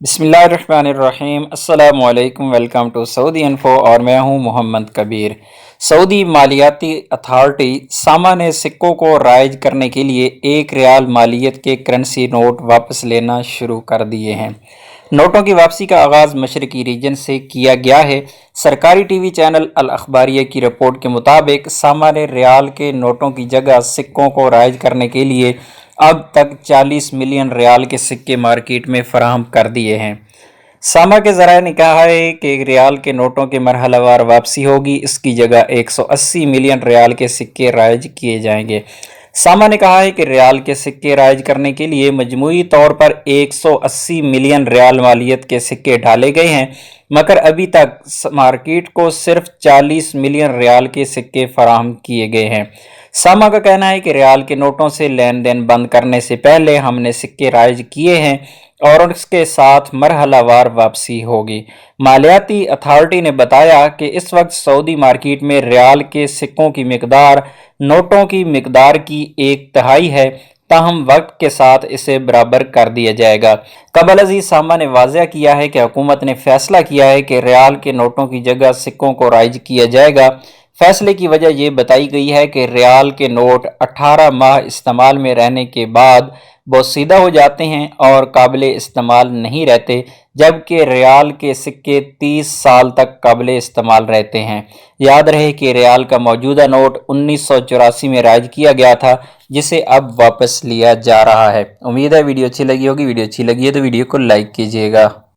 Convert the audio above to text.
बिस्मिल्लाहिर्रहमानिर्रहीम। अस्सलामु अलैकुम। वेलकम टू सऊदी इन्फो और मैं हूं मोहम्मद कबीर। सऊदी मालियाती अथॉरिटी सामा ने सिक्कों को राइज करने के लिए 1 रियाल मालियत के करेंसी नोट वापस लेना शुरू कर दिए हैं। नोटों की वापसी का आगाज़ मशरकी रीजन से किया गया है। सरकारी टीवी चैनल अल अखबारिया की रिपोर्ट के मुताबिक सामा ने रियाल के नोटों की जगह सिक्कों को राइज करने के लिए अब तक 40 मिलियन रियाल के सिक्के मार्केट में फराहम कर दिए हैं। सामा के ज़राए ने कहा है कि रियाल के नोटों की मरहलावार वापसी होगी, इसकी जगह 180 मिलियन रियाल के सिक्के राइज किए जाएंगे। सामा ने कहा है कि रियाल के सिक्के राइज करने के लिए मजमूई तौर पर 180 मिलियन रियाल मालियत के सिक्के डाले गए हैं, मगर अभी तक मार्केट को सिर्फ 40 मिलियन रियाल के सिक्के फराहम किए गए हैं। सामा का कहना है कि रियाल के नोटों से लेन देन बंद करने से पहले हमने सिक्के राइज किए हैं और उसके साथ मरहलावार वापसी होगी। मालियाती अथॉरिटी ने बताया कि इस वक्त सऊदी मार्केट में रियाल के सिक्कों की मिकदार नोटों की मिकदार की 1/3 है, ताहम वक्त के साथ इसे बराबर कर दिया जाएगा। कबल अजीज सामा ने वाज़ह किया है कि हुकूमत ने फैसला किया है कि रियाल के नोटों की जगह सिक्कों को राइज किया जाएगा। फैसले की वजह यह बताई गई है कि रियाल के नोट 18 माह इस्तेमाल में रहने के बाद बोसीदा हो जाते हैं और काबिले इस्तेमाल नहीं रहते, जबकि रियाल के सिक्के 30 साल तक काबिले इस्तेमाल रहते हैं। याद रहे कि रियाल का मौजूदा नोट 1984 में राइज किया गया था, जिसे अब वापस लिया जा रहा है। उम्मीद है वीडियो अच्छी लगी होगी। वीडियो अच्छी लगी है तो वीडियो को लाइक कीजिएगा।